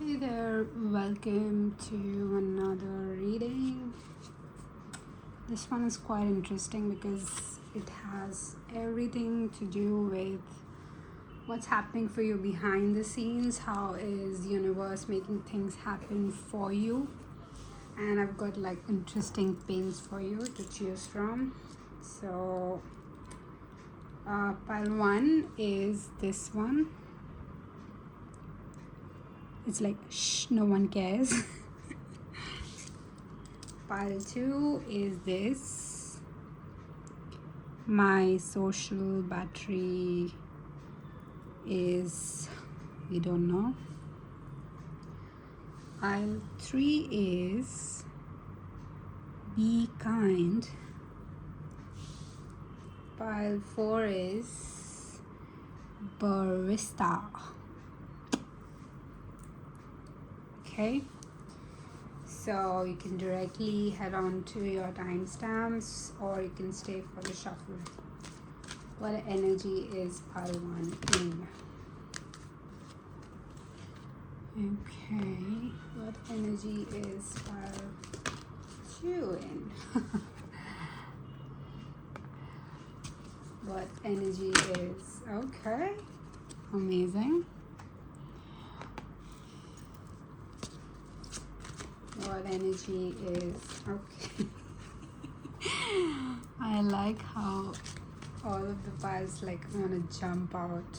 Hey there, welcome to another reading. This one is quite interesting because it has everything to do with what's happening for you behind the scenes, how is universe making things happen for you. And I've got like interesting pins for you to choose from. So pile 1 is this one. It's like shh, no one cares. Pile 2 is this. My social battery is, we don't know. Pile 3 is be kind. Pile 4 is barista. Okay, so you can directly head on to your timestamps or you can stay for the shuffle. What energy is pile 1 in? Okay, what energy is pile 2 in? What energy is, okay, amazing. What energy is, okay. I like how all of the piles like want to jump out.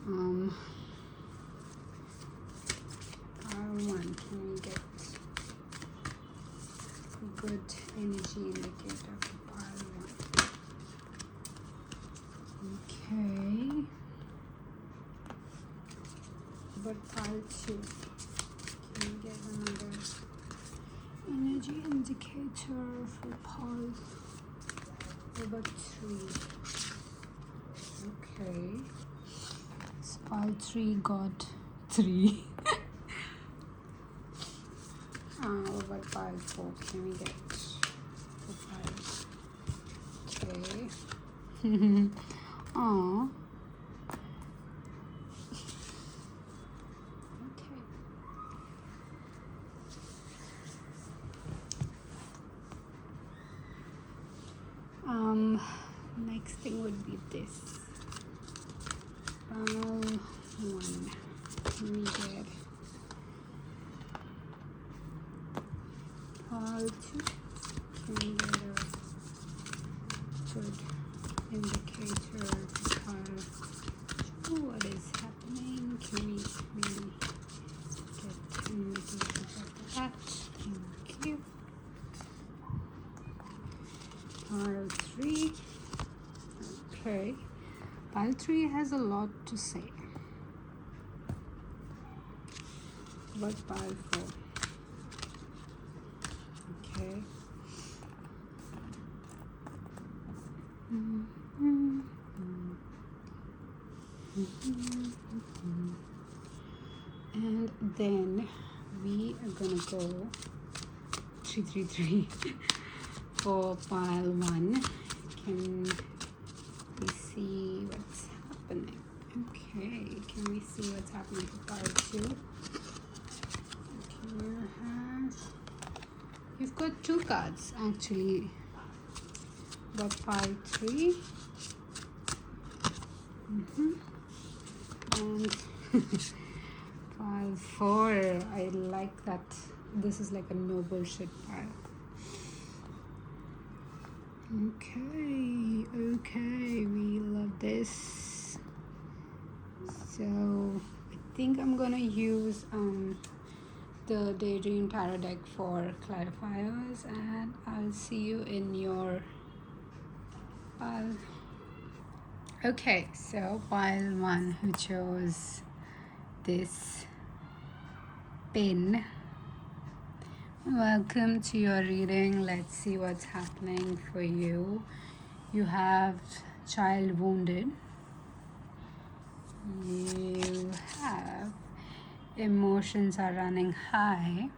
Pile 1, can we get a good energy indicator for pile 1? Okay. But pile 2, can we get another energy indicator for pile number 3? Okay. So pile 3 got 3. What about pile 4? Can we get for pile? Okay. Aww. Okay. Next thing would be this. Pile 1. Can we get pile 2? Can we get a good indicator for pile 2? What is happening? Can we maybe get an indication of that? Thank you. Pile 3. Okay. Pile 3 has a lot to say. What pile 4? Okay. And then we are gonna go 333 for pile 1. Can we see what's happening? Okay, can we see what's happening for pile 2? You've got 2 cards actually. Got pile 3. And pile 4. I like that. This is like a no bullshit pile. Okay, we love this. So I think I'm gonna use the Daydream Tarot deck for clarifiers, and I'll see you in your pile. Okay, so pile 1 who chose this pin, welcome to your reading. Let's see what's happening for you. You have child wounded. You have emotions are running high.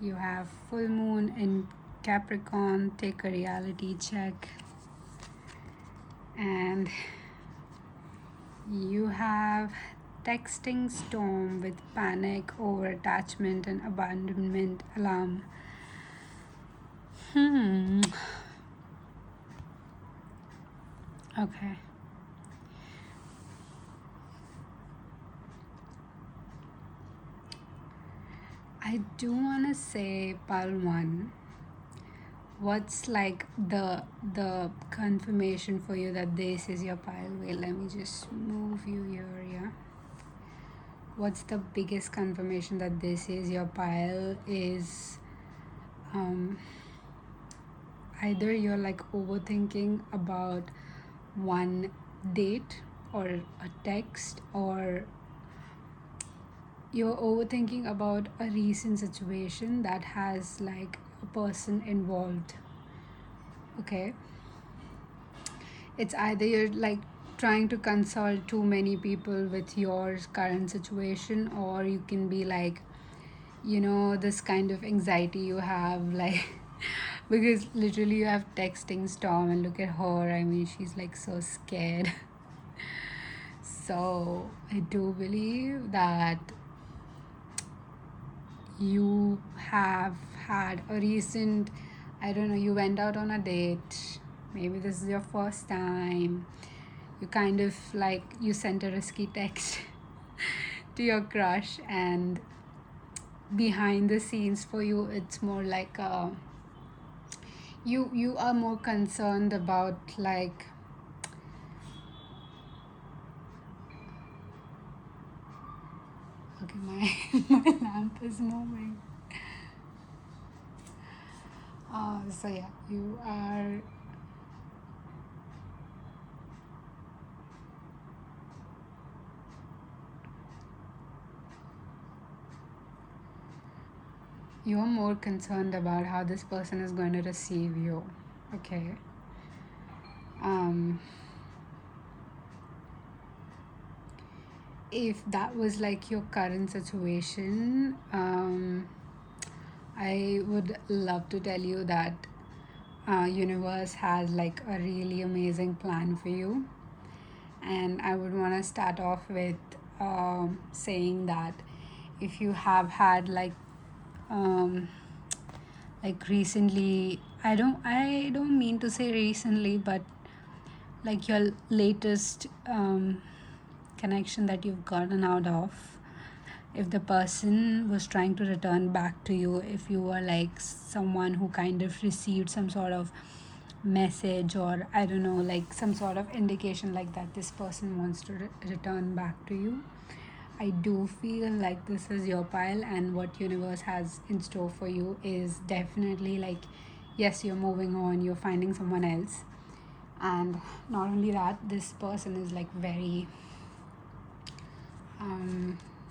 You have full moon in Capricorn, take a reality check. And You have texting storm with panic over attachment and abandonment alarm. Okay. I do want to say pile 1. What's like the confirmation for you that this is your pile? Wait, let me just move you here. Yeah. What's the biggest confirmation that this is your pile is either you're like overthinking about one date or a text, or you're overthinking about a recent situation that has like a person involved. Okay, it's either you're like trying to consult too many people with your current situation, or you can be like, this kind of anxiety you have, like because literally you have texting storm, and look at her, I mean, she's like so scared. So I do believe that you have had a recent, I don't know, you went out on a date, maybe this is your first time, you kind of like, you sent a risky text to your crush, and behind the scenes for you it's more like you are more concerned about like, okay, my my lamp is moving. So yeah, you're more concerned about how this person is going to receive you. Okay. If that was like your current situation, I would love to tell you that universe has like a really amazing plan for you. And I would want to start off with saying that if you have had like recently, I don't mean to say recently, but like your latest connection that you've gotten out of, if the person was trying to return back to you, if you were like someone who kind of received some sort of message, or I don't know, like some sort of indication like that this person wants to return back to you, I do feel like this is your pile, and what universe has in store for you is definitely like, yes, you're moving on, you're finding someone else. And not only that, this person is like very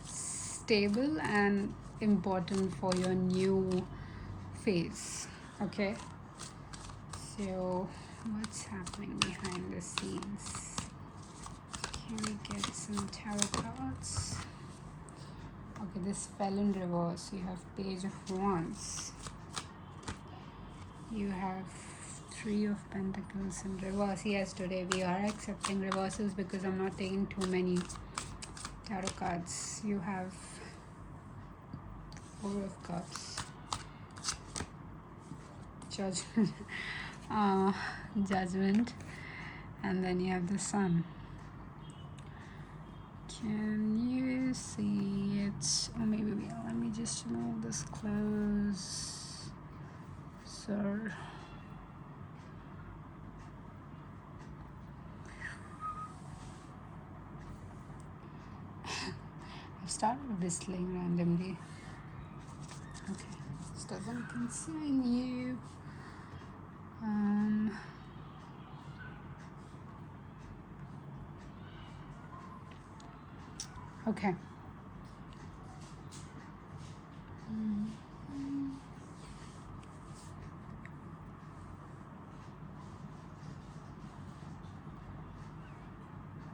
stable and important for your new phase. Okay, so what's happening behind the scenes? Can we get some tarot cards? Okay, this fell in reverse. You have Page of Wands, you have Three of Pentacles in reverse. Yes, today we are accepting reversals because I'm not taking too many tarot cards. You have Four of Cups, Judgment, Judgment, and then you have the Sun. Can you see it? Or maybe let me just move this close, sir. I've started whistling randomly. Okay, this doesn't concern you. Okay.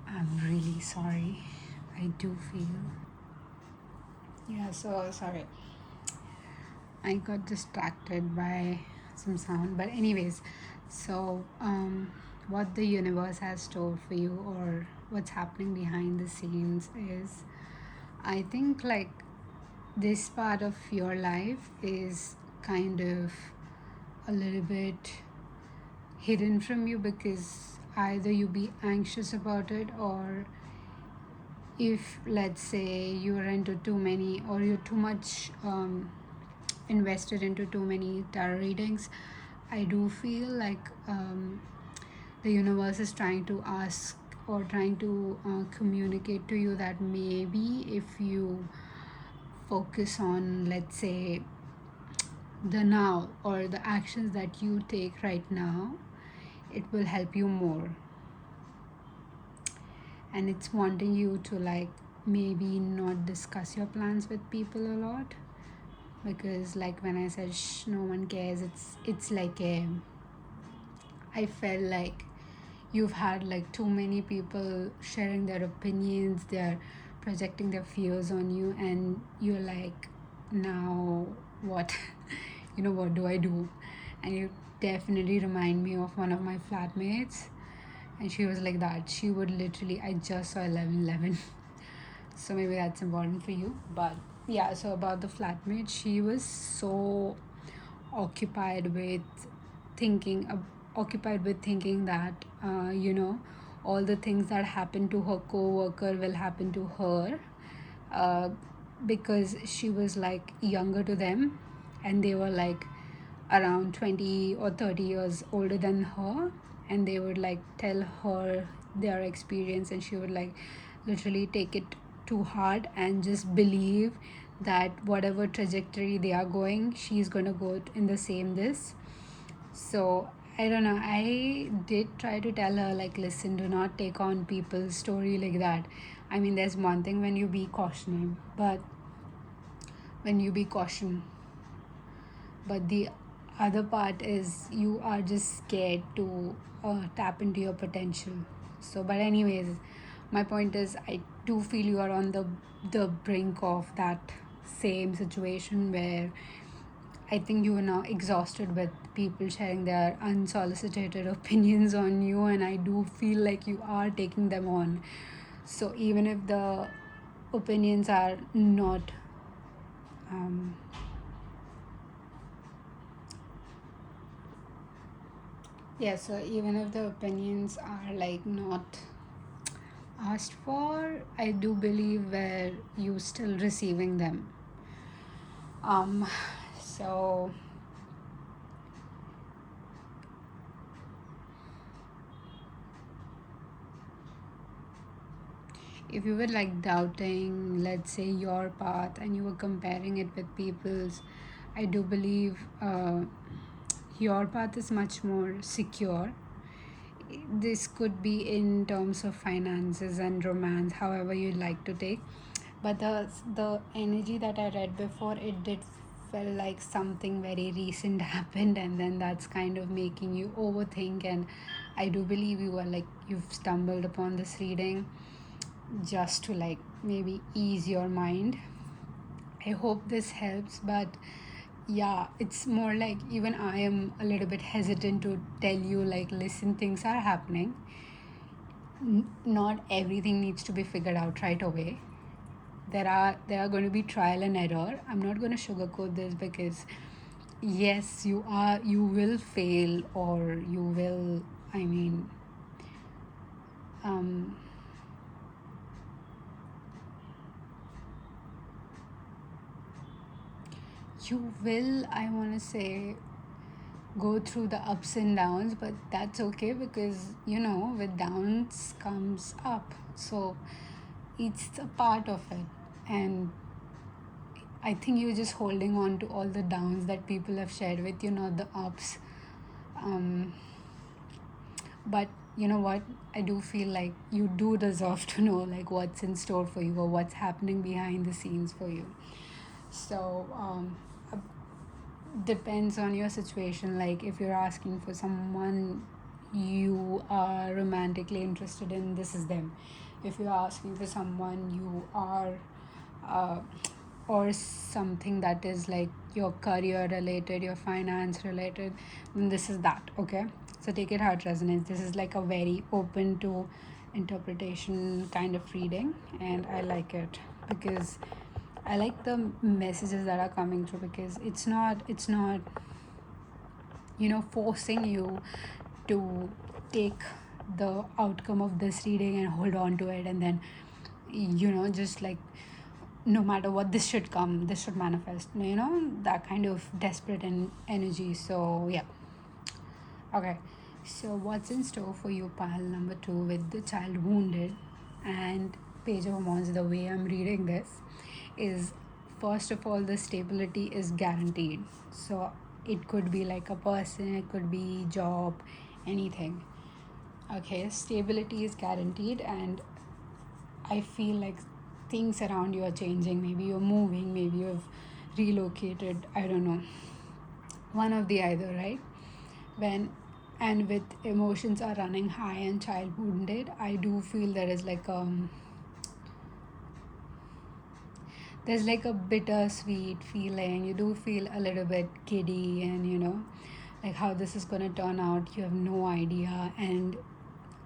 I'm really sorry. I do feel. Yeah, so sorry. I got distracted by some sound. But anyways, so what the universe has stored for you, or what's happening behind the scenes is, I think like this part of your life is kind of a little bit hidden from you, because either you be anxious about it, or if let's say you're into too many, or you're too much invested into too many tarot readings, I do feel like the universe is trying to ask, or trying to communicate to you that maybe if you focus on, let's say, the now, or the actions that you take right now, it will help you more. And it's wanting you to like maybe not discuss your plans with people a lot, because like when I said shh, no one cares, it's like I felt like you've had like too many people sharing their opinions, they're projecting their fears on you, and you're like, now what? What do I do? And you definitely remind me of one of my flatmates, and she was like that. She would literally, I just saw 11:11. So maybe that's important for you. But yeah, so about the flatmate, she was so occupied with thinking thinking that all the things that happen to her co-worker will happen to her, uh, because she was like younger to them, and they were like around 20 or 30 years older than her, and they would like tell her their experience, and she would like literally take it too hard and just believe that whatever trajectory they are going, she's going to go in the same this. So I don't know, I did try to tell her like, listen, do not take on people's story like that. I mean, there's one thing when you be cautioning, but when you be caution, but the other part is you are just scared to tap into your potential. So but anyways, my point is, I do feel you are on the brink of that same situation, where I think you are now exhausted with people sharing their unsolicited opinions on you, and I do feel like you are taking them on. So even if the opinions are not um, yeah, so even if the opinions are like not asked for, I do believe where you still receiving them. So if you were like doubting, let's say, your path, and you were comparing it with people's, I do believe your path is much more secure. This could be in terms of finances and romance, however you like to take. But the energy that I read before, it did felt like something very recent happened, and then that's kind of making you overthink. And I do believe you've stumbled upon this reading just to like maybe ease your mind. I hope this helps, but yeah, it's more like even I am a little bit hesitant to tell you like, listen, things are happening. Not everything needs to be figured out right away. There are going to be trial and error. I'm not going to sugarcoat this, because yes, you will fail, or you will, I mean, um you will, I want to say, go through the ups and downs, but that's okay, because with downs comes up. So it's a part of it. And I think you're just holding on to all the downs that people have shared with you, not the ups. But you know what, I do feel like you do deserve to know like what's in store for you, or what's happening behind the scenes for you. So depends on your situation. Like if you're asking for someone you are romantically interested in, this is them. If you're asking for someone you are uh, or something that is like your career related, your finance related, then this is that. Okay, so take it how it resonates. This is like a very open to interpretation kind of reading, and I like it because I like the messages that are coming through, because it's not forcing you to take the outcome of this reading and hold on to it, and then just like, no matter what, this should come, this should manifest, that kind of desperate energy. So yeah. Okay, so what's in store for you, pile number 2, with the child wounded and Page of Wands? The way I'm reading this is, first of all, the stability is guaranteed. So it could be like a person, it could be job, anything. Okay, stability is guaranteed, and I feel like things around you are changing. Maybe you're moving, maybe you've relocated, I don't know. One of the either, right? When and with emotions are running high and child wounded, I do feel there's like a bittersweet feeling. You do feel a little bit giddy, and like how this is gonna turn out, you have no idea. And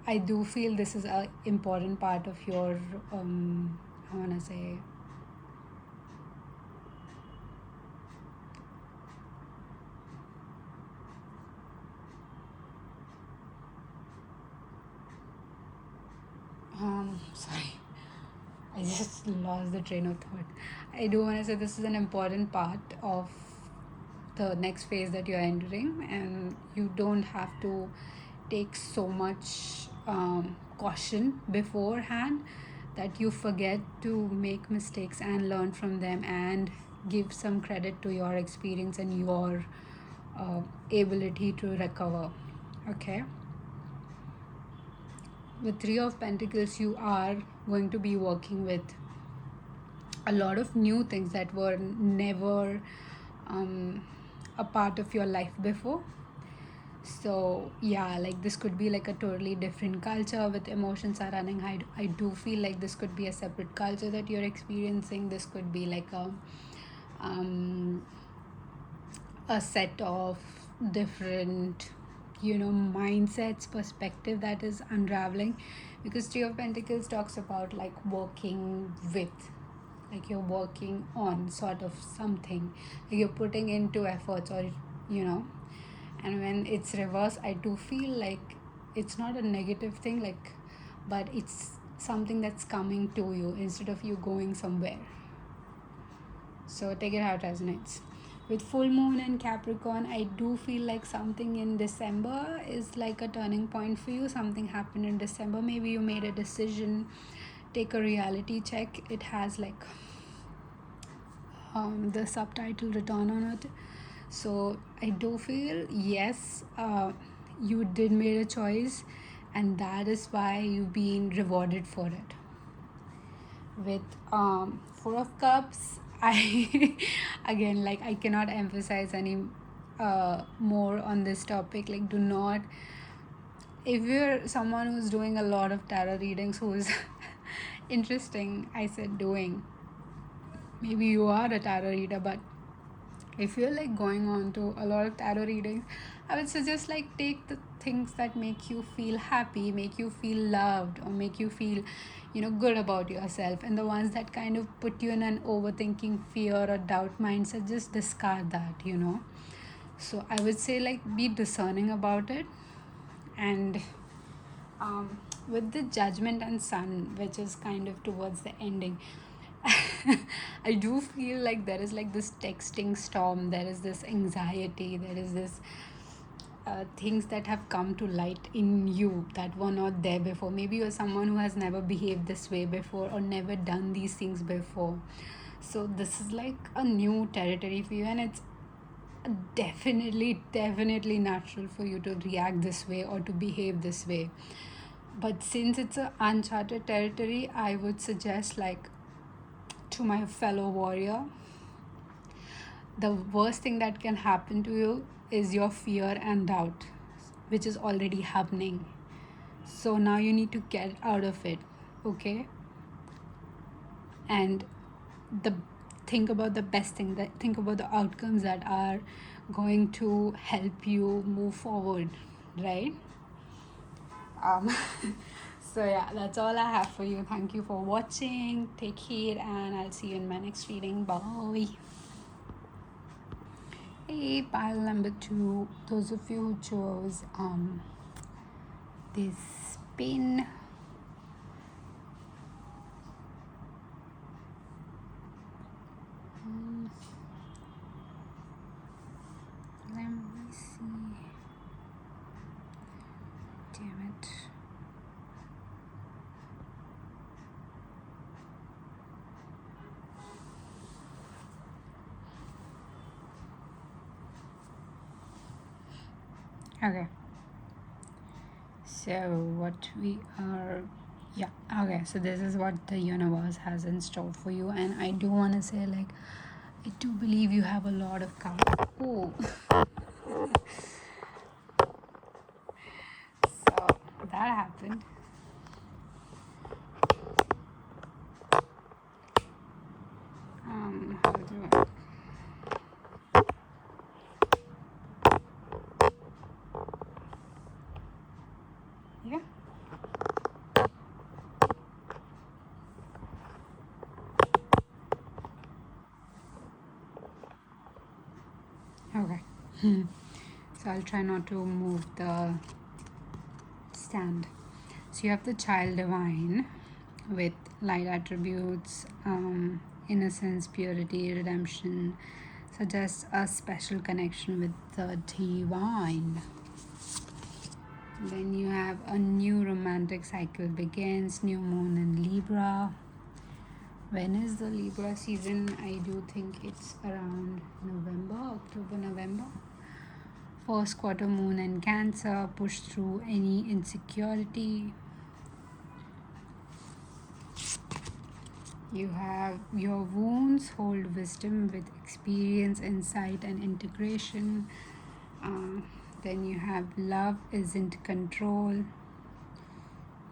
I do feel this is a important part of your I wanna say, sorry, I just lost the train of thought. I do want to say this is an important part of the next phase that you're entering, and you don't have to take so much caution beforehand that you forget to make mistakes and learn from them, and give some credit to your experience and your ability to recover. Okay, with Three of Pentacles, you are going to be working with a lot of new things that were never a part of your life before. So yeah, like this could be like a totally different culture. With emotions are running high, I do feel like this could be a separate culture that you're experiencing. This could be like a set of different mindsets, perspective that is unraveling, because Three of Pentacles talks about like working with, like you're working on sort of something, like you're putting into efforts, or and when it's reverse, I do feel like it's not a negative thing, like, but it's something that's coming to you instead of you going somewhere. So take it how it resonates. With full moon and Capricorn, I do feel like something in December is like a turning point for you. Something happened in December. Maybe you made a decision. Take a reality check. It has like the subtitle written on it. So I do feel, yes, you did made a choice, and that is why you've been rewarded for it. With Four of Cups, I again, like, I cannot emphasize any more on this topic. Like, do not, if you're someone who's doing a lot of tarot readings, who's interesting, I said doing, maybe you are a tarot reader, but if you're like going on to a lot of tarot readings, I would suggest like take the things that make you feel happy, make you feel loved, or make you feel good about yourself, and the ones that kind of put you in an overthinking, fear, or doubt mindset, just discard that. So I would say, like, be discerning about it. And with the Judgment and Sun, which is kind of towards the ending, I do feel like there is like this texting storm, there is this anxiety, there is this things that have come to light in you that were not there before. Maybe you're someone who has never behaved this way before, or never done these things before. So this is like a new territory for you, and it's definitely natural for you to react this way or to behave this way. But since it's an uncharted territory, I would suggest, like, to my fellow warrior, the worst thing that can happen to you is your fear and doubt, which is already happening. So now you need to get out of it, okay? And the think about the best thing, that think about the outcomes that are going to help you move forward, right? So yeah, that's all I have for you. Thank you for watching. Take care, and I'll see you in my next reading. Bye. Hey, pile number 2. Those of you who chose this pin. Let me see. Damn it. Okay. So what we are, yeah, okay, so this is what the universe has in store for you, and I do want to say, like, I do believe you have a lot of cards. Oh. So that happened. How do I, yeah. Okay. So I'll try not to move the stand. So you have the child divine with light attributes, innocence, purity, redemption, suggests a special connection with the divine. Then you have a new romantic cycle begins, new moon in Libra. When is the Libra season? I do think it's around October, November. First quarter moon in Cancer, push through any insecurity. You have your wounds hold wisdom with experience, insight, and integration. Then you have love isn't control.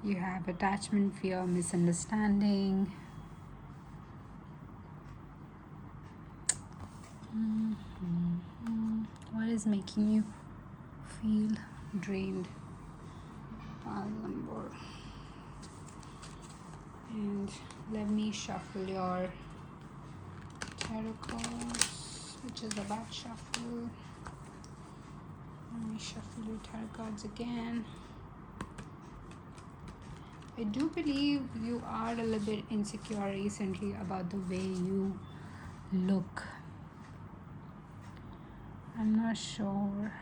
You have attachment, fear, misunderstanding. What is making you feel drained? Pile number. And let me shuffle your tarot cards, which is a bad shuffle. Let me shuffle your tarot cards again. I do believe you are a little bit insecure recently about the way you look. I'm not sure.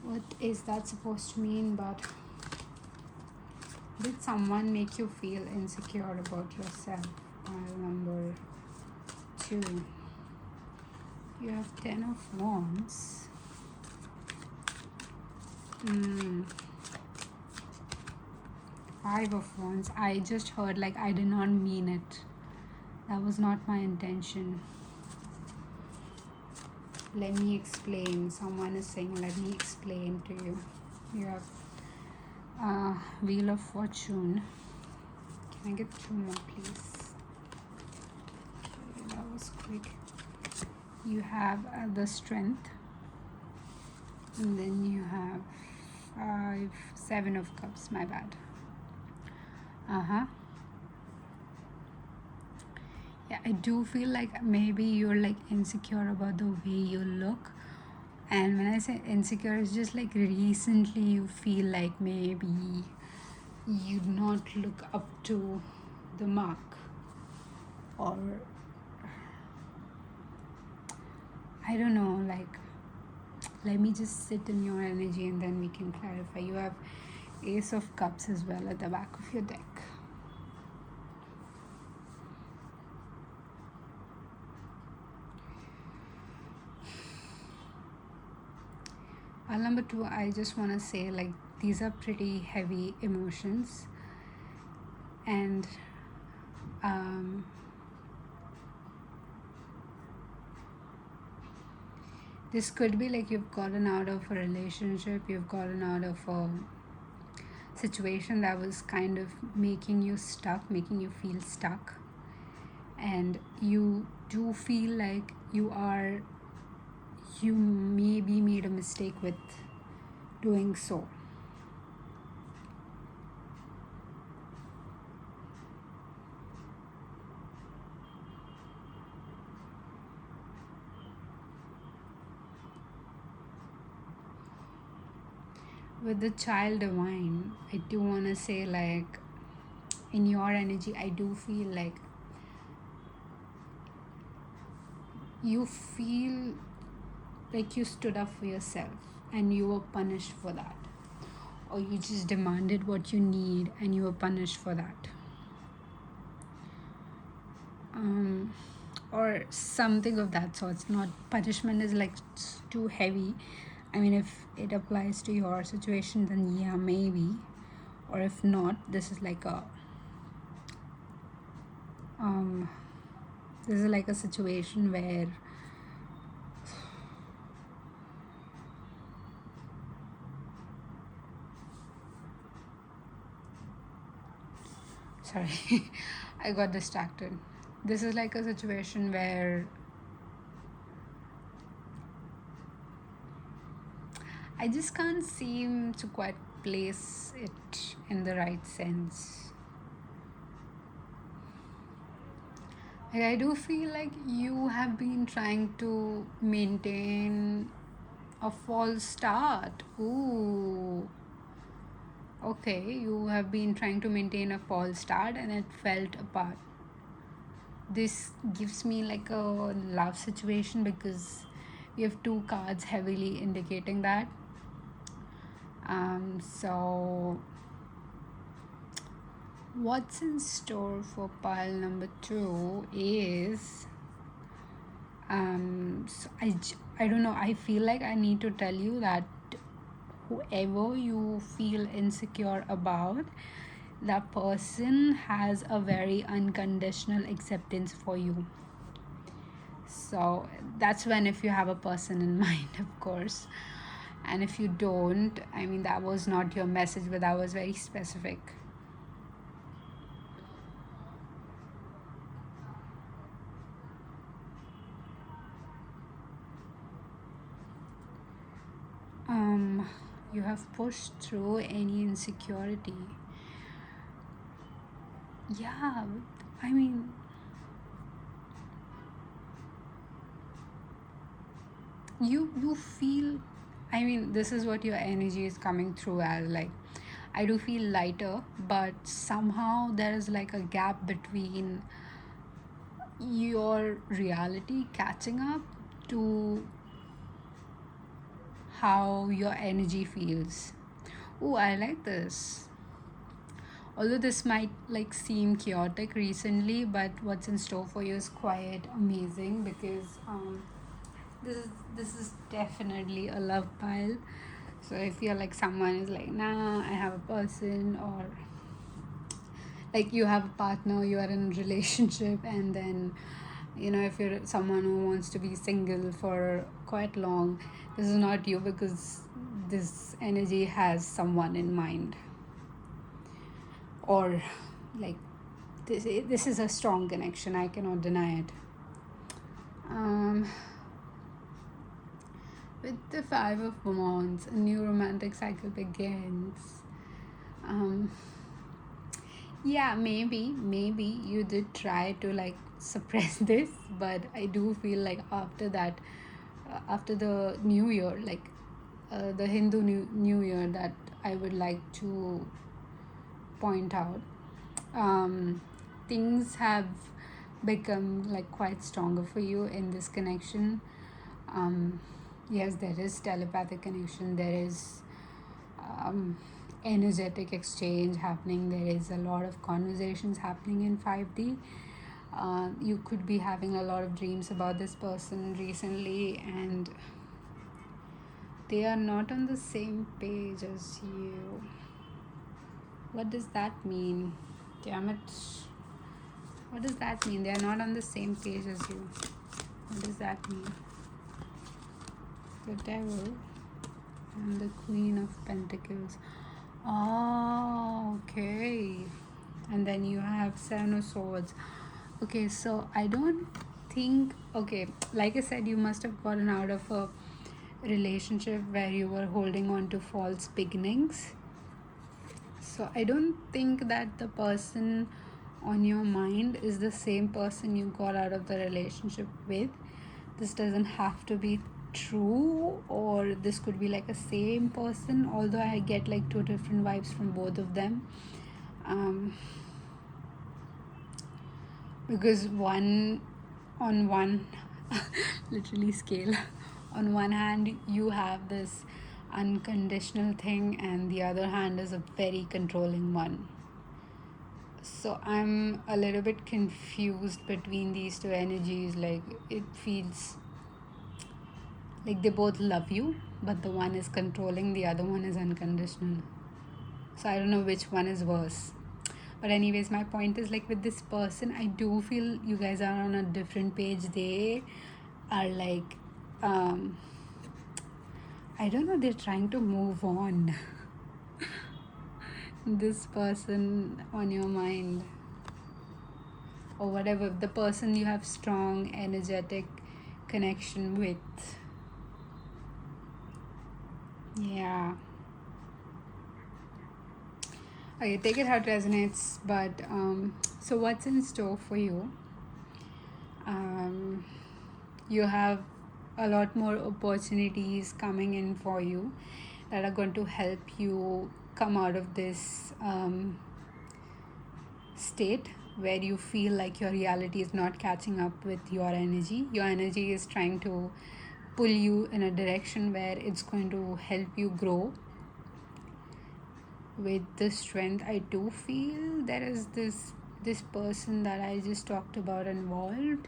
What is that supposed to mean? But did someone make you feel insecure about yourself? Pile number 2. You have 10 of Wands. Five of Wands. I just heard, like, I did not mean it. That was not my intention. Let me explain. Someone is saying, let me explain to you. You have Wheel of Fortune. Can I get 2 more, please? Okay, that was quick. You have the Strength. And then you have 7 of Cups. My bad. Yeah, I do feel like maybe you're like insecure about the way you look. And when I say insecure, it's just like recently you feel like maybe you not look up to the mark, or I don't know, like, let me just sit in your energy and then we can clarify. You have Ace of Cups as well at the back of your deck. Number 2, I just want to say, like, these are pretty heavy emotions, and this could be like you've gotten out of a relationship, you've gotten out of a situation that was kind of making you stuck, making you feel stuck, and you do feel like you maybe made a mistake with doing so. With the child divine, I do want to say, like, in your energy, I do feel like you feel like you stood up for yourself and you were punished for that, or you just demanded what you need and you were punished for that. Or something of that sort. It's not, punishment is like too heavy. I mean, if it applies to your situation, then yeah, maybe. Or if not, this is like a situation where sorry, I got distracted. This is like a situation where I just can't seem to quite place it in the right sense. Like, I do feel like you have been trying to maintain a false start. Ooh. Okay, you have been trying to maintain a false start and it fell apart. This gives me like a love situation because we have two cards heavily indicating that. So what's in store for pile number 2 is so I don't know, I feel like I need to tell you that whoever you feel insecure about, that person has a very unconditional acceptance for you. So that's when, if you have a person in mind, of course. And if you don't, I mean, that was not your message, but that was very specific. You have pushed through any insecurity. Yeah, I mean, you feel, I mean, this is what your energy is coming through as. Like, I do feel lighter, but somehow there is like a gap between your reality catching up to how your energy feels. Oh, I like this. Although this might like seem chaotic recently, but what's in store for you is quite amazing because this is definitely a love pile. So if you're like, someone is like, nah, I have a person, or like you have a partner, you are in a relationship, and then, you know, if you're someone who wants to be single for quite long, this is not you, because this energy has someone in mind. Or like, this is a strong connection, I cannot deny it. With the 5 of Wands, a new romantic cycle begins. Yeah, maybe you did try to like suppress this, but I do feel like after that, after the new year, like the Hindu new year, that I would like to point out, things have become like quite stronger for you in this connection. Yes, there is telepathic connection, there is energetic exchange happening, there is a lot of conversations happening in 5D. You could be having a lot of dreams about this person recently, and they are not on the same page as you. What does that mean? Damn it. What does that mean? They are not on the same page as you. What does that mean? The Devil and the Queen of Pentacles. Oh, okay. And then you have 7 of Swords. Okay, so I don't think, okay, like I said, you must have gotten out of a relationship where you were holding on to false beginnings. So I don't think that the person on your mind is the same person you got out of the relationship with. This doesn't have to be true, or this could be like a same person, although I get like two different vibes from both of them. Because one on one literally scale, on one hand you have this unconditional thing, and the other hand is a very controlling one. So I'm a little bit confused between these two energies. Like, it feels like they both love you, but the one is controlling, the other one is unconditional. So I don't know which one is worse. But anyways, my point is, like, with this person, I do feel you guys are on a different page. They are like, I don't know, they're trying to move on. This person on your mind, or whatever, the person you have strong energetic connection with. Yeah. Okay, take it how it resonates. But so what's in store for you? You have a lot more opportunities coming in for you that are going to help you come out of this state where you feel like your reality is not catching up with your energy. Your energy is trying to pull you in a direction where it's going to help you grow. With the strength, I do feel there is this person that I just talked about involved.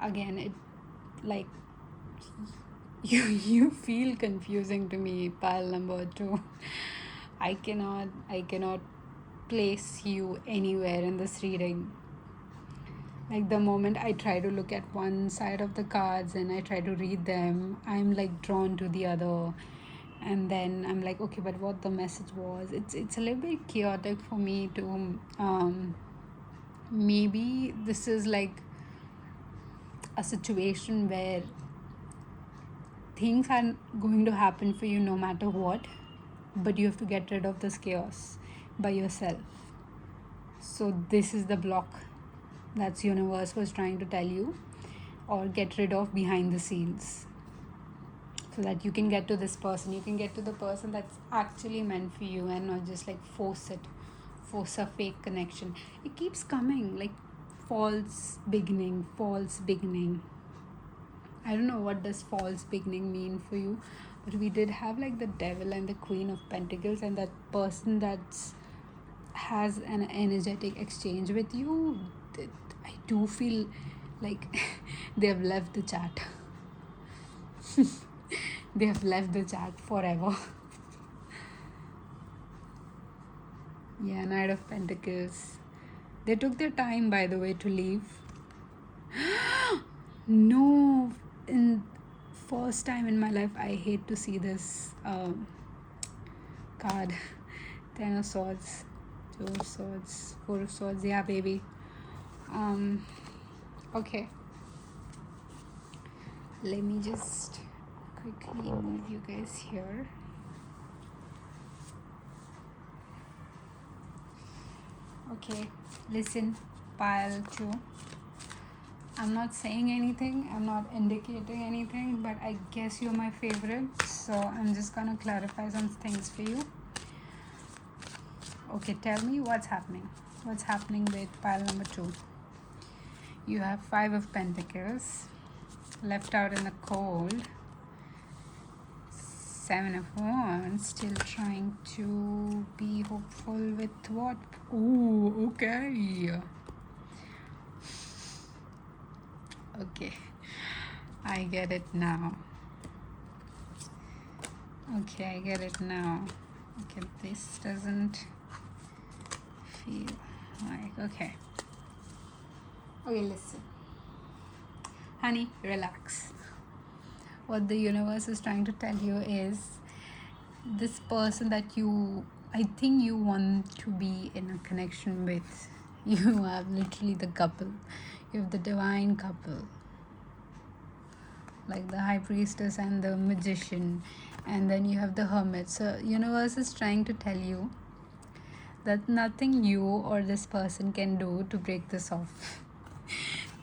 Again, it, like, you feel confusing to me, pile number 2. I cannot place you anywhere in this reading. Like, the moment I try to look at one side of the cards and I try to read them, I'm like drawn to the other. And then I'm like, okay, but what the message was, it's a little bit chaotic for me to maybe this is like a situation where things are going to happen for you no matter what, but you have to get rid of this chaos by yourself. So this is the block that's universe was trying to tell you, or get rid of behind the scenes, so that you can get to this person. You can get to the person that's actually meant for you, and not just like force a fake connection. It keeps coming like false beginning. I don't know what does false beginning mean for you, but we did have like the devil and the queen of pentacles, and that person that's has an energetic exchange with you. I do feel like they have left the chat. They have left the chat forever. Yeah, Knight of Pentacles. They took their time, by the way, to leave. No, in first time in my life, I hate to see this card. 10 of Swords, 2 of Swords, 4 of Swords. Yeah, baby. Okay. Let me just quickly move you guys here. Okay, listen, pile 2. I'm not saying anything, I'm not indicating anything, but I guess you're my favorite, so I'm just gonna clarify some things for you. Okay, tell me what's happening. What's happening with pile number 2? You have 5 of Pentacles, left out in the cold. 7 of Wands, still trying to be hopeful with what? Oh, okay. Okay, I get it now. Okay, I get it now. Okay, this doesn't feel like, okay. Okay, listen. Honey, relax. What the universe is trying to tell you is, this person that I think you want to be in a connection with, you have literally the couple. You have the divine couple. like the high priestess and the magician, and then you have the hermit. So universe is trying to tell you that nothing you or this person can do to break this off.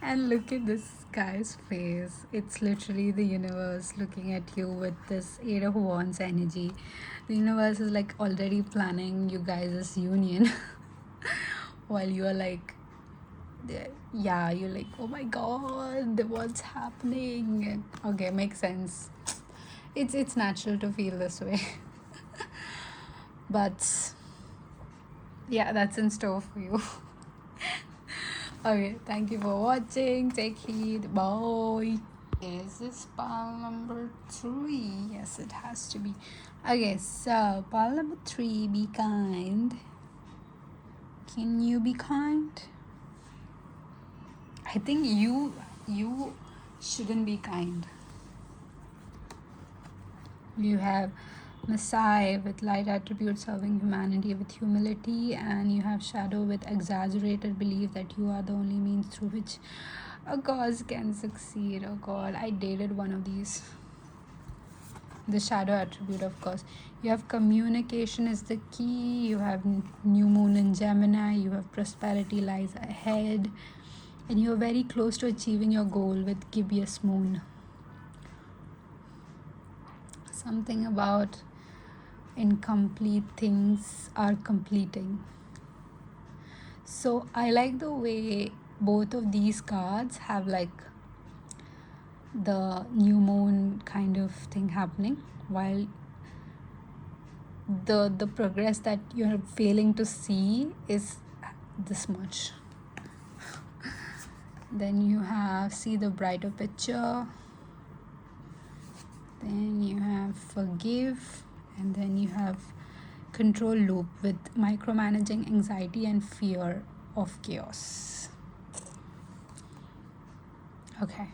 And look at this guy's face. It's literally the universe looking at you with this Eight of Wands energy. The universe is like already planning you guys' union while you are like, yeah, you're like, oh my god, what's happening? Okay, makes sense. It's natural to feel this way. But yeah, that's in store for you. Okay, thank you for watching. Take heed. Bye. Is this pile number 3? Yes, it has to be. Okay, so pile number 3, be kind. Can you be kind? I think you shouldn't be kind. You have Messiah with light attributes serving humanity with humility, and you have Shadow with exaggerated belief that you are the only means through which a cause can succeed. Oh god, I dated one of these. The Shadow attribute, of course. You have communication is the key. You have new moon in Gemini. You have prosperity lies ahead, and you are very close to achieving your goal with gibbous moon. Something about incomplete things are completing. So I like the way both of these cards have like the new moon kind of thing happening, while the progress that you're failing to see is this much. Then you have see the brighter picture, then you have forgive, and then you have control loop with micromanaging anxiety and fear of chaos. Okay,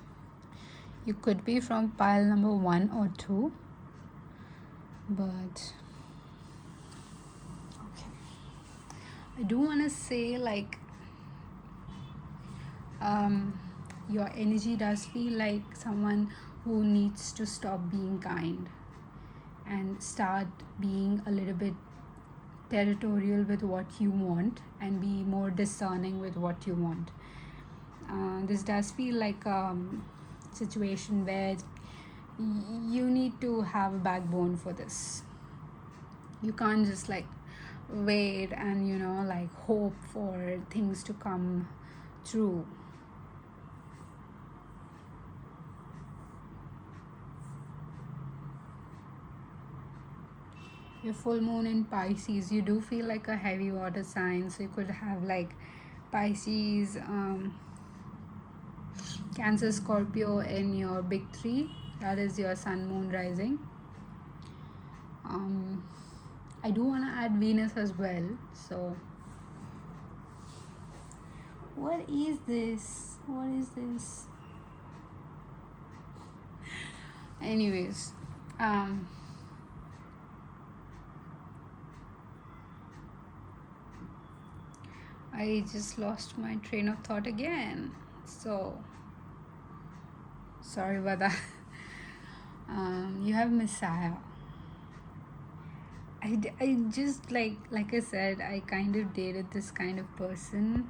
you could be from pile number 1 or 2, but okay, I do want to say like your energy does feel like someone who needs to stop being kind and start being a little bit territorial with what you want and be more discerning with what you want. This does feel like a situation where you need to have a backbone for this. You can't just like wait and like hope for things to come true. Your full moon in Pisces, you do feel like a heavy water sign, so you could have like Pisces, Cancer, Scorpio in your big 3. That is your sun, moon, rising. I do want to add Venus as well. So what is this? Anyways, I just lost my train of thought again, so sorry about that. You have Messiah. I just like I said, I kind of dated this kind of person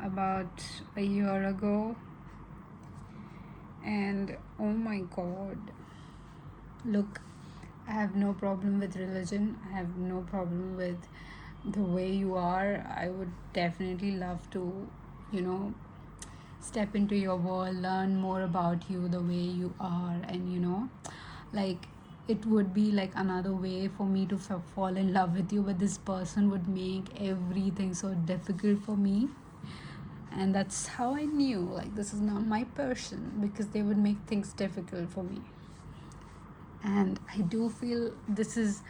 about a year ago, and oh my god, look, I have no problem with religion, I have no problem with the way you are. I would definitely love to step into your world, learn more about you, the way you are, and like it would be like another way for me to fall in love with you, but this person would make everything so difficult for me, and that's how I knew like this is not my person, because they would make things difficult for me. And I do feel this is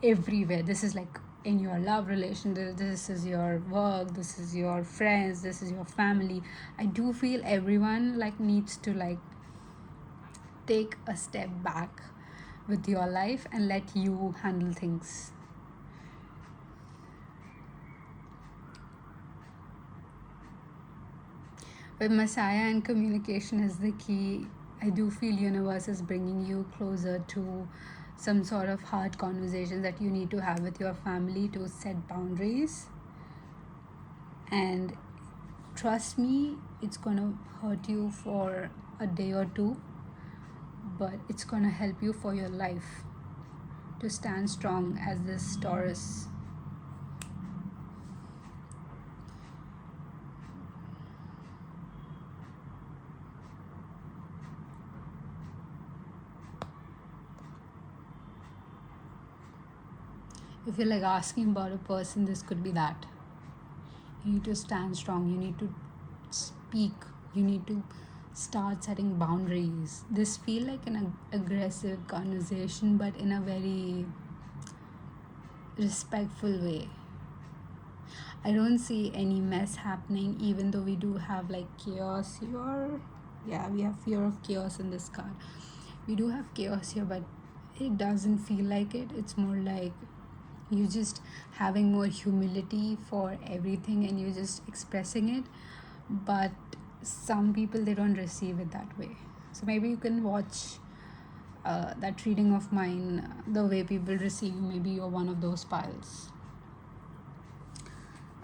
everywhere. This is like in your love relation, this is your work, this is your friends, this is your family. I do feel everyone like needs to like take a step back with your life and let you handle things. With Messiah and communication is the key, I do feel universe is bringing you closer to some sort of hard conversations that you need to have with your family to set boundaries. And trust me, it's gonna hurt you for a day or two, but it's gonna help you for your life to stand strong as this Taurus. If you're like asking about a person, this could be that. You need to stand strong, you need to speak, you need to start setting boundaries. This feel like an aggressive conversation, but in a very respectful way. I don't see any mess happening, even though we do have like chaos here. Yeah, we have fear of chaos in this card. We do have chaos here, but it doesn't feel like it. It's more like you just having more humility for everything and you're just expressing it. But some people, they don't receive it that way. So maybe you can watch that reading of mine, the way people receive. Maybe you're one of those piles.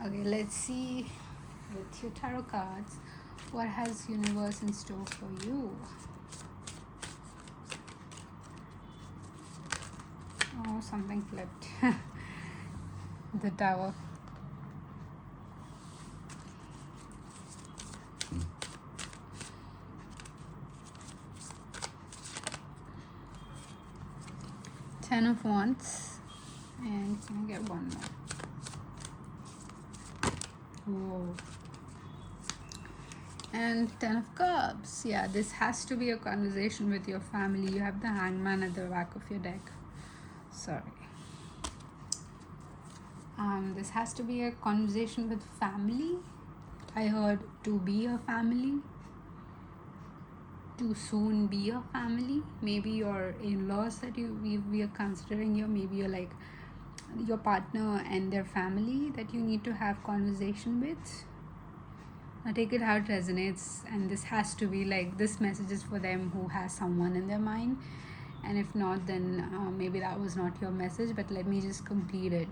Okay, let's see with your tarot cards, what has universe in store for you? Oh, something flipped. The Tower. Ten of Wands. And can I get one more? Whoa. And Ten of Cups. Yeah, this has to be a conversation with your family. You have the Hangman at the back of your deck. Sorry. This has to be a conversation with family. I heard to be a family, to soon be a family. Maybe your in-laws that we are considering here. Maybe you're like your partner and their family that you need to have conversation with. Now take it how it resonates, and this has to be like, this message is for them who has someone in their mind, and if not, then maybe that was not your message, but let me just complete it.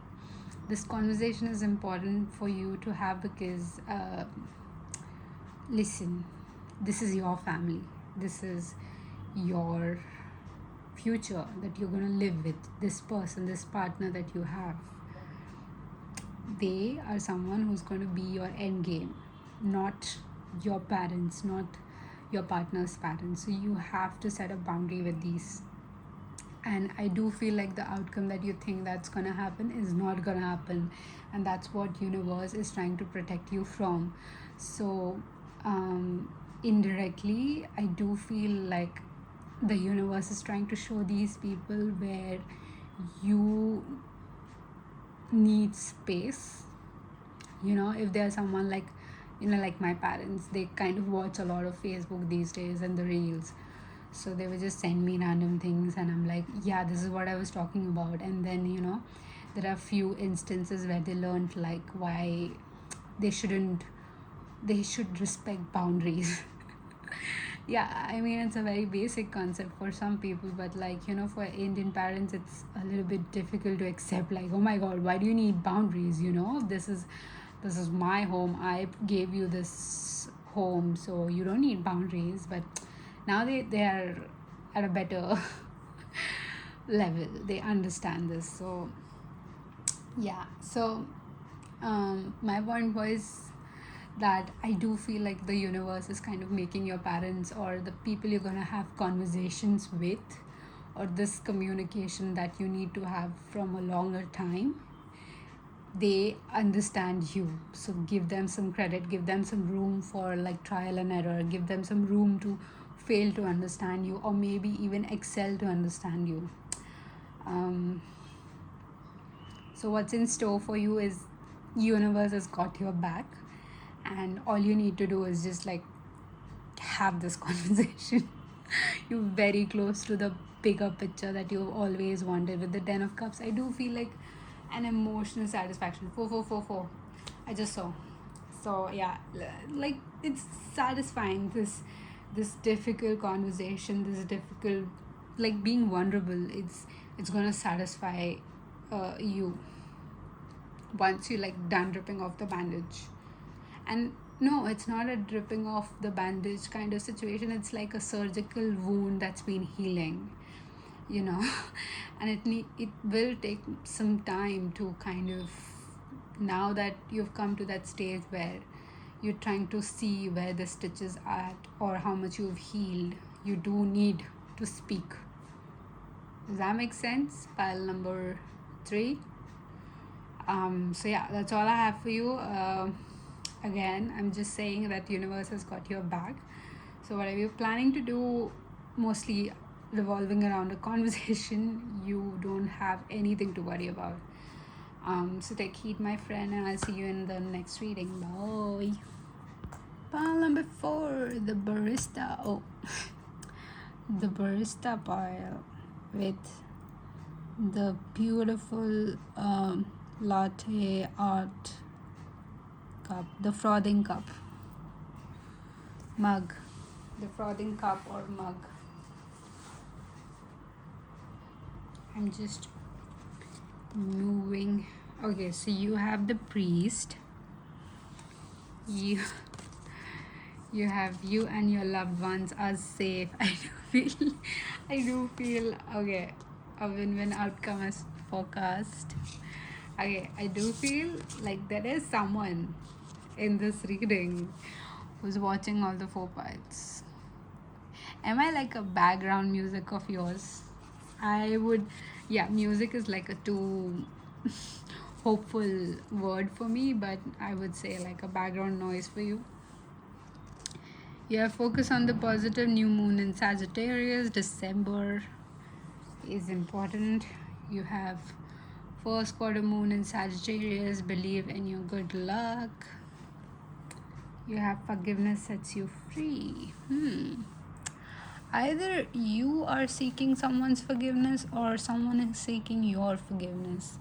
This conversation is important for you to have because listen, this is your family, this is your future that you're going to live with. This person, this partner that you have, they are someone who's going to be your end game, not your parents, not your partner's parents. So you have to set a boundary with these. And I do feel like the outcome that you think that's going to happen is not going to happen, and that's what universe is trying to protect you from. So indirectly, I do feel like the universe is trying to show these people where you need space. If there's someone like, like my parents, they kind of watch a lot of Facebook these days and the reels. So they would just send me random things and I'm like, yeah, this is what I was talking about. And then there are few instances where they learned like why they should respect boundaries. Yeah, I mean, it's a very basic concept for some people, but for Indian parents, it's a little bit difficult to accept, like, oh my god, why do you need boundaries? This is my home, I gave you this home, so you don't need boundaries. But now they are at a better level, they understand this. So yeah, so my point was that I do feel like the universe is kind of making your parents or the people you're going to have conversations with, or this communication that you need to have from a longer time, they understand you. So give them some credit, give them some room for like trial and error, give them some room to fail to understand you, or maybe even excel to understand you. So what's in store for you is universe has got your back, and all you need to do is just like have this conversation. You're very close to the bigger picture that you've always wanted. With the 10 of Cups, I do feel like an emotional satisfaction. 4 4 4 4, I just saw So yeah, like it's satisfying, this difficult conversation, this difficult, like being vulnerable. It's gonna satisfy you once you like done ripping off the bandage. And no, it's not a dripping off the bandage kind of situation. It's like a surgical wound that's been healing, you know. And it will take some time to kind of, now that you've come to that stage where you're trying to see where the stitch is at or how much you've healed, you do need to speak. Does that make sense? Pile number 3. So yeah, that's all I have for you. Again, I'm just saying that universe has got your back. So whatever you're planning to do, mostly revolving around a conversation, you don't have anything to worry about. So take heed, my friend, and I'll see you in the next reading. Bye. Pile number 4, the barista. Oh, the barista pile with the beautiful latte art cup, the frothing cup, mug, the frothing cup or mug. I'm just moving. Okay, so you have the priest. You have you and your loved ones are safe. I do feel okay. A win-win outcome as forecast. Okay, I do feel like there is someone in this reading who's watching all the 4 parts. Am I like a background music of yours? I would, yeah, music is like a too hopeful word for me, but I would say like a background noise for you. You have focus on the positive. New moon in Sagittarius. December is important. You have first quarter moon in Sagittarius. Believe in your good luck. You have forgiveness sets you free. Either you are seeking someone's forgiveness or someone is seeking your forgiveness.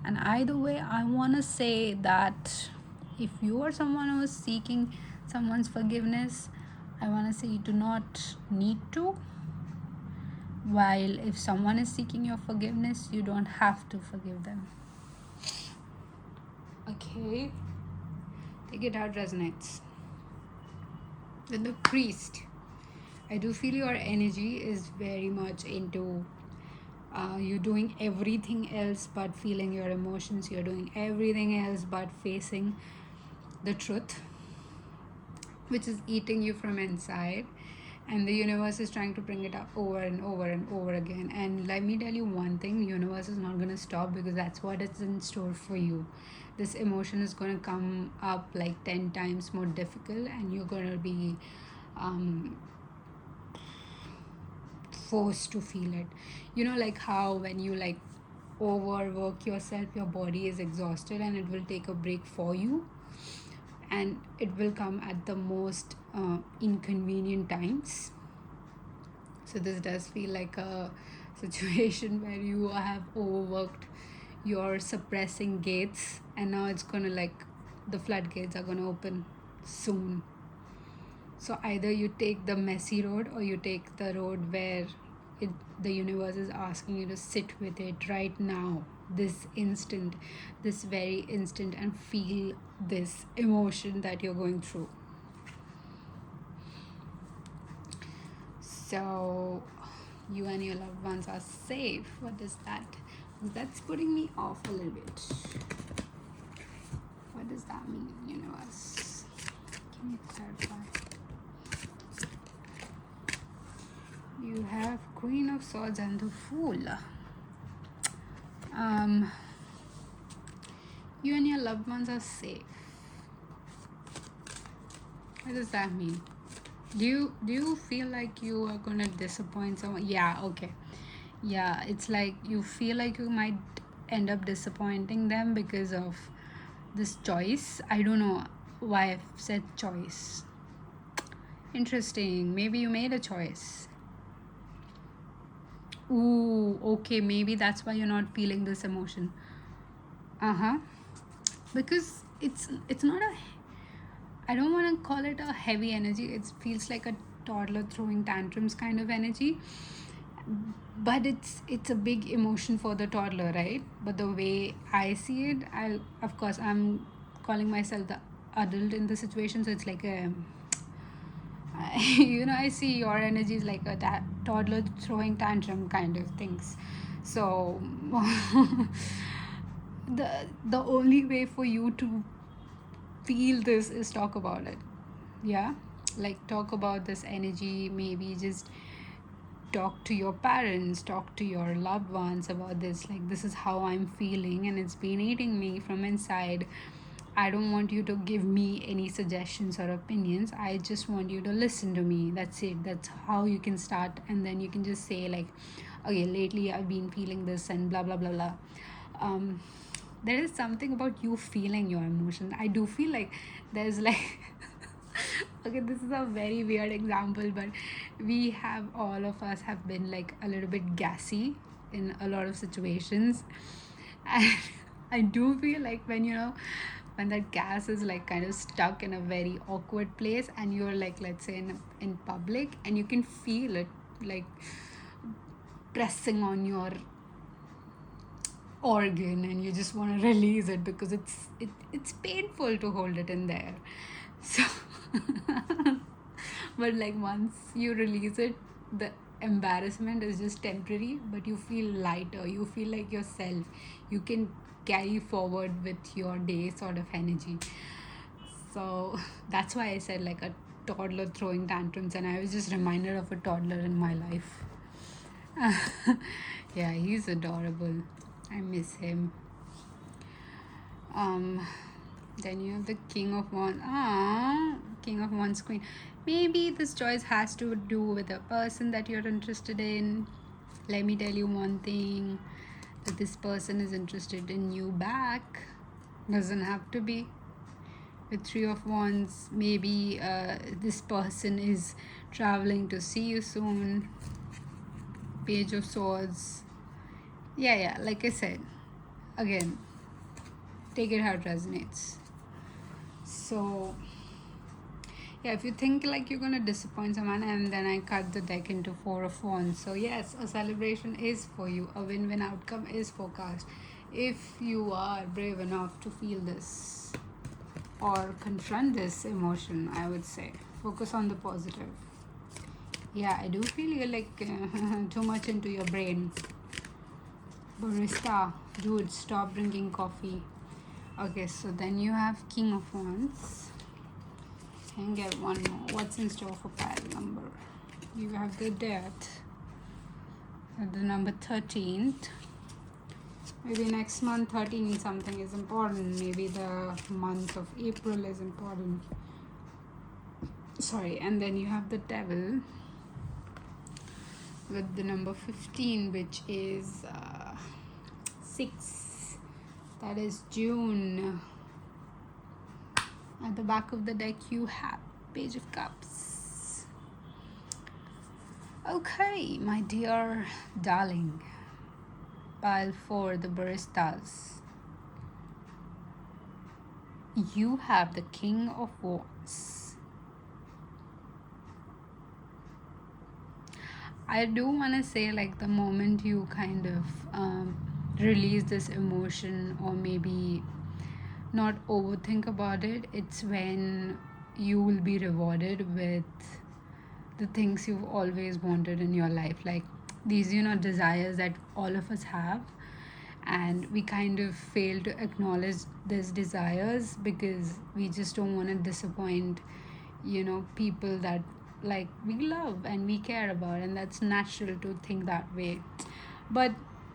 And either way, I want to say that if you are someone who is seeking someone's forgiveness, I want to say you do not need to. While if someone is seeking your forgiveness, you don't have to forgive them. Okay? Take it how it resonates. With the priest, I do feel your energy is very much into you doing everything else but feeling your emotions. You're doing everything else but facing the truth, which is eating you from inside. And the universe is trying to bring it up over and over and over again. And let me tell you one thing, the universe is not going to stop, because that's what it's in store for you. This emotion is going to come up like 10 times more difficult, and you're going to be forced to feel it. You know, like how when you like overwork yourself, your body is exhausted and it will take a break for you, and it will come at the most inconvenient times. So this does feel like a situation where you have overworked your suppressing gates, and now it's gonna like the floodgates are gonna open soon. So either you take the messy road or you take the road where the universe is asking you to sit with it right now, this instant, this very instant, and feel this emotion that you're going through. So you and your loved ones are safe. What is that? That's putting me off a little bit. What does that mean, universe? Can you clarify? You have Queen of Swords and the Fool. You and your loved ones are safe. What does that mean? Do you feel like you are gonna disappoint someone? Yeah, okay. Yeah, it's like you feel like you might end up disappointing them because of this choice. I don't know why I've said choice. Interesting. Maybe you made a choice. Ooh, okay, maybe that's why you're not feeling this emotion. Because it's not a I don't want to call it a heavy energy. It feels like a toddler throwing tantrums kind of energy. But it's a big emotion for the toddler, right? But the way I see it, I'm calling myself the adult in the situation, so it's like a I see your energy is like a toddler throwing tantrum kind of things. So the only way for you to feel this is talk about it. Yeah, like talk about this energy. Maybe just talk to your parents, talk to your loved ones about this. Like, this is how I'm feeling, and it's been eating me from inside. I don't want you to give me any suggestions or opinions. I just want you to listen to me. That's it. That's how you can start. And then you can just say, like, okay, lately I've been feeling this and blah, blah, blah, blah. Um, there is something about you feeling your emotion. I do feel like there's like, okay, this is a very weird example, but all of us have been like a little bit gassy in a lot of situations. And I do feel like when that gas is like kind of stuck in a very awkward place, and you're like, let's say in public, and you can feel it like pressing on your organ, and you just want to release it because it's painful to hold it in there. So but like once you release it, the embarrassment is just temporary, but you feel lighter, you feel like yourself, you can carry forward with your day sort of energy. So that's why I said like a toddler throwing tantrums, and I was just reminded of a toddler in my life. Yeah, he's adorable. I miss him. um then you have the King of Wands. King of Wands, Queen. Maybe this choice has to do with a person that you're interested in. Let me tell you one thing, that this person is interested in you back. Doesn't have to be. With Three of Wands, maybe this person is traveling to see you soon. Page of Swords. Yeah, like I said, again, take it how it resonates. So yeah, if you think like you're gonna disappoint someone, and then I cut the deck into Four of Wands. So yes, a celebration is for you. A win-win outcome is forecast if you are brave enough to feel this or confront this emotion. I would say focus on the positive. Yeah, I do feel you're like too much into your brain. Barista, dude, stop drinking coffee. Okay, so then you have King of Wands. And get one more. What's in store for pile number? You have the Death at the number 13th. Maybe next month 13 something is important. Maybe the month of April is important. Sorry, and then you have the Devil with the number 15, which is 6. That is June. At the back of the deck, you have Page of Cups. Okay, my dear darling. Pile 4, the Baristas. You have the King of Wands. I do want to say, like, the moment you kind of release this emotion, or maybe not overthink about it, it's when you will be rewarded with the things you've always wanted in your life. Like these desires that all of us have, and we kind of fail to acknowledge these desires because we just don't want to disappoint people that like we love and we care about, and that's natural to think that way. But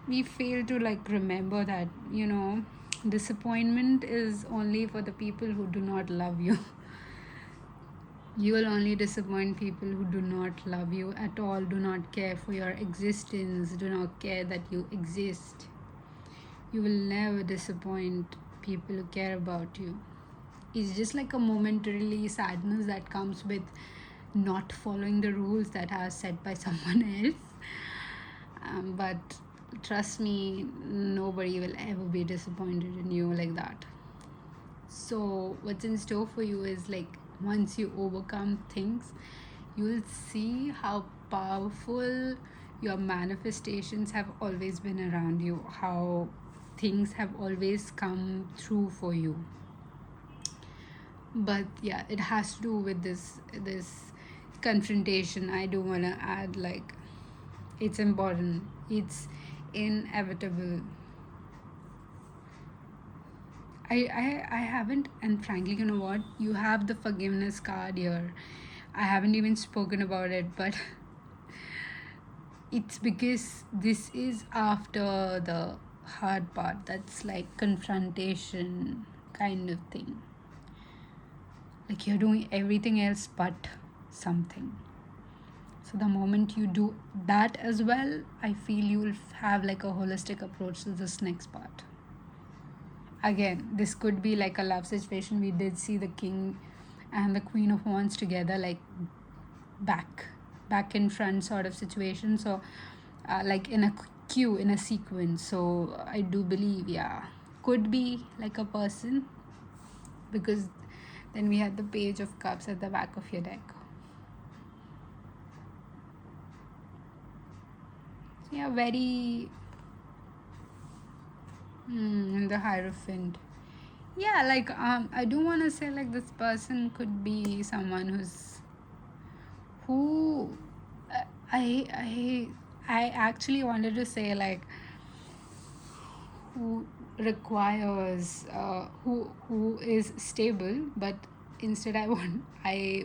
we fail to like remember that disappointment is only for the people who do not love you. You will only disappoint people who do not love you at all, do not care for your existence, do not care that you exist. You will never disappoint people who care about you. It's just like a momentarily sadness that comes with not following the rules that are set by someone else. But trust me, nobody will ever be disappointed in you like that. So what's in store for you is like once you overcome things, you'll see how powerful your manifestations have always been around you, how things have always come through for you. But yeah, it has to do with this confrontation. I do want to add, like, it's important, it's inevitable. I haven't, and frankly, you know what? You have the forgiveness card here. I haven't even spoken about it, but it's because this is after the hard part. That's like confrontation kind of thing. Like you're doing everything else but something. So the moment you do that as well, I feel you'll have like a holistic approach to this next part. Again, this could be like a love situation. We did see the king and the queen of wands together, like back in front sort of situation. So like in a queue, in a sequence. So I do believe, yeah, could be like a person, because then we had the page of cups at the back of your deck. So yeah, very the Hierophant. Yeah, like I do want to say, like, this person could be someone who uh, I I I actually wanted to say, like, who requires who is stable, but instead I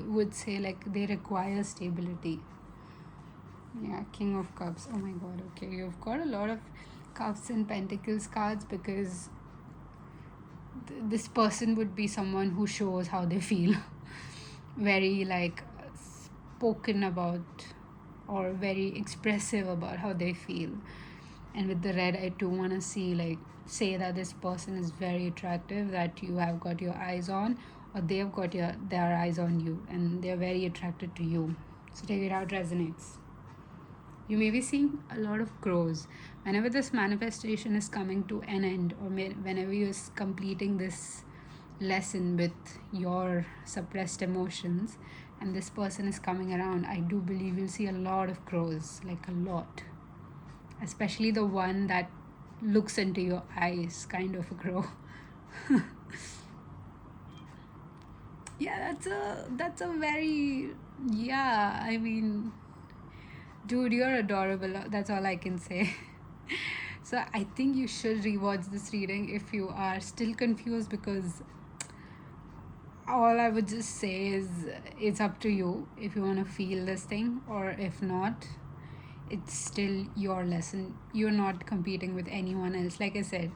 would say, like, they require stability. Yeah, King of Cups. Oh my god, okay, you've got a lot of Cups and Pentacles cards, because this person would be someone who shows how they feel. Very, like, spoken about, or very expressive about how they feel. And with the red, I do want to see, like, say that this person is very attractive, that you have got your eyes on, or they've got their eyes on you, and they're very attracted to you. So take it out, resonates. You may be seeing a lot of crows. Whenever this manifestation is coming to an end, or whenever you're completing this lesson with your suppressed emotions, and this person is coming around, I do believe you'll see a lot of crows, like a lot. Especially the one that looks into your eyes, kind of a crow. Yeah, that's a very, yeah, I mean, dude, you're adorable. That's all I can say. So I think you should rewatch this reading if you are still confused, because all I would just say is it's up to you if you want to feel this thing, or if not, it's still your lesson. You're not competing with anyone else. Like I said,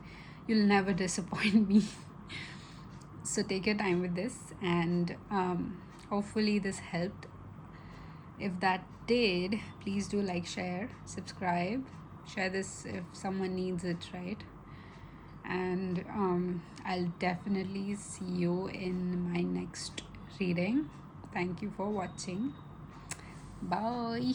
you'll never disappoint me. So take your time with this, and hopefully this helped. If that did, please do like, share, subscribe, share this if someone needs it, right? And I'll definitely see you in my next reading. Thank you for watching. Bye.